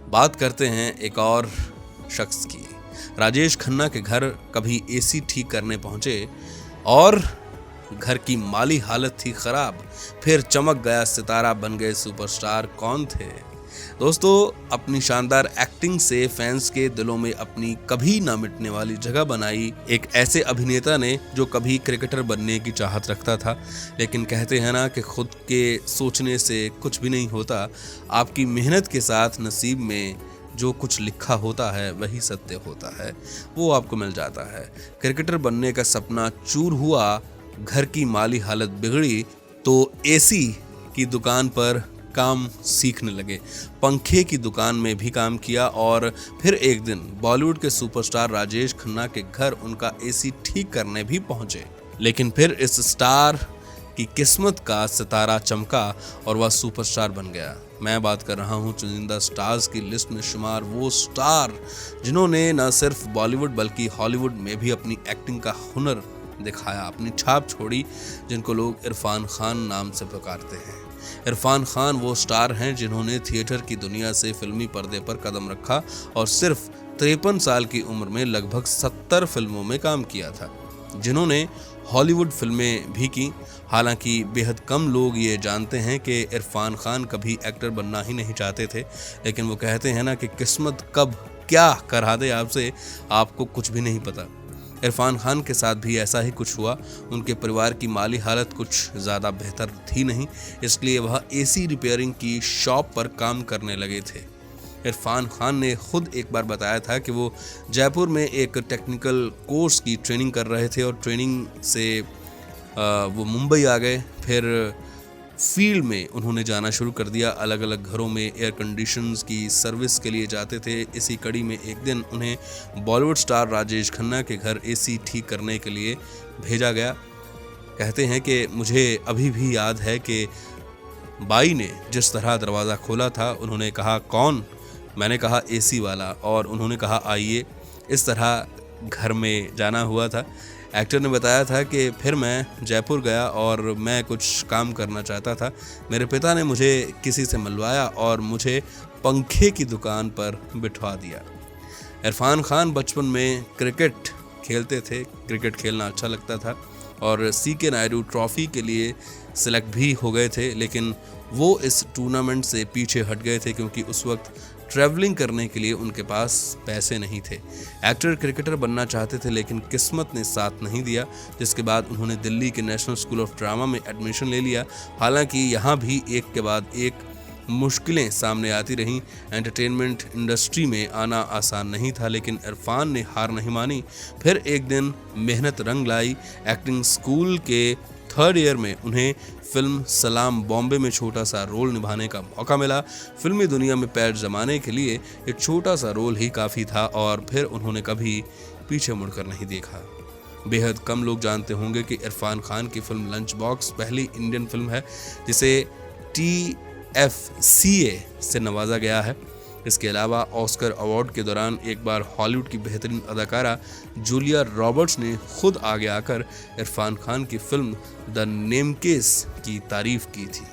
बात करते हैं एक और शख्स की। राजेश खन्ना के घर कभी एसी ठीक करने पहुंचे और घर की माली हालत थी खराब, फिर चमक गया सितारा, बन गए सुपरस्टार। कौन थे? दोस्तों, अपनी शानदार एक्टिंग से फैंस के दिलों में अपनी कभी ना मिटने वाली जगह बनाई एक ऐसे अभिनेता ने जो कभी क्रिकेटर बनने की चाहत रखता था, लेकिन कहते हैं ना कि खुद के सोचने से कुछ भी नहीं होता। आपकी मेहनत के साथ नसीब में जो कुछ लिखा होता है वही सत्य होता है, वो आपको मिल जाता है। क्रिकेटर बनने का सपना चूर हुआ, घर की माली हालत बिगड़ी तो एसी की दुकान पर काम सीखने लगे। पंखे की दुकान में भी काम किया और फिर एक दिन बॉलीवुड के सुपरस्टार राजेश खन्ना के घर उनका एसी ठीक करने भी पहुंचे। लेकिन फिर इस स्टार की किस्मत का सितारा चमका और वह सुपरस्टार बन गया। मैं बात कर रहा हूं चुनिंदा स्टार्स की लिस्ट में शुमार वो स्टार जिन्होंने न सिर्फ बॉलीवुड बल्कि हॉलीवुड में भी अपनी एक्टिंग का हुनर दिखाया, अपनी छाप छोड़ी, जिनको लोग इरफान खान नाम से पुकारते हैं। इरफान खान वो स्टार हैं जिन्होंने थिएटर की दुनिया से फिल्मी पर्दे पर कदम रखा और सिर्फ 53 साल की उम्र में लगभग 70 फिल्मों में काम किया था, जिन्होंने हॉलीवुड फिल्में भी की। हालांकि बेहद कम लोग ये जानते हैं कि इरफान खान कभी एक्टर बनना ही नहीं चाहते थे, लेकिन वो कहते हैं ना कि किस्मत कब क्या करा दे आपसे, आपको कुछ भी नहीं पता। इरफान खान के साथ भी ऐसा ही कुछ हुआ। उनके परिवार की माली हालत कुछ ज़्यादा बेहतर थी नहीं, इसलिए वह एसी रिपेयरिंग की शॉप पर काम करने लगे थे। इरफान खान ने खुद एक बार बताया था कि वो जयपुर में एक टेक्निकल कोर्स की ट्रेनिंग कर रहे थे और ट्रेनिंग से वो मुंबई आ गए। फिर फील्ड में उन्होंने जाना शुरू कर दिया, अलग अलग घरों में एयर कंडीशंस की सर्विस के लिए जाते थे। इसी कड़ी में एक दिन उन्हें बॉलीवुड स्टार राजेश खन्ना के घर एसी ठीक करने के लिए भेजा गया। कहते हैं कि मुझे अभी भी याद है कि बाई ने जिस तरह दरवाज़ा खोला था, उन्होंने कहा कौन? मैंने कहा एसी वाला, और उन्होंने कहा आइए। इस तरह घर में जाना हुआ था। एक्टर ने बताया था कि फिर मैं जयपुर गया और मैं कुछ काम करना चाहता था। मेरे पिता ने मुझे किसी से मिलवाया और मुझे पंखे की दुकान पर बिठवा दिया। इरफान खान बचपन में क्रिकेट खेलते थे, क्रिकेट खेलना अच्छा लगता था और सीके नायडू ट्रॉफी के लिए सिलेक्ट भी हो गए थे, लेकिन वो इस टूर्नामेंट से पीछे हट गए थे क्योंकि उस वक्त ट्रैवलिंग करने के लिए उनके पास पैसे नहीं थे। एक्टर क्रिकेटर बनना चाहते थे लेकिन किस्मत ने साथ नहीं दिया, जिसके बाद उन्होंने दिल्ली के नेशनल स्कूल ऑफ ड्रामा में एडमिशन ले लिया। हालांकि यहाँ भी एक के बाद एक मुश्किलें सामने आती रहीं। एंटरटेनमेंट इंडस्ट्री में आना आसान नहीं था, लेकिन इरफान ने हार नहीं मानी। फिर एक दिन मेहनत रंग लाई। एक्टिंग स्कूल के 3rd ईयर में उन्हें फिल्म सलाम बॉम्बे में छोटा सा रोल निभाने का मौका मिला। फिल्मी दुनिया में पैर जमाने के लिए ये छोटा सा रोल ही काफ़ी था और फिर उन्होंने कभी पीछे मुड़कर नहीं देखा। बेहद कम लोग जानते होंगे कि इरफान खान की फिल्म लंच बॉक्स पहली इंडियन फिल्म है जिसे TFCA से नवाजा गया है। इसके अलावा ऑस्कर अवार्ड के दौरान एक बार हॉलीवुड की बेहतरीन अदाकारा जूलिया रॉबर्ट्स ने खुद आगे आकर इरफान खान की फिल्म द नेमकेस की तारीफ की थी।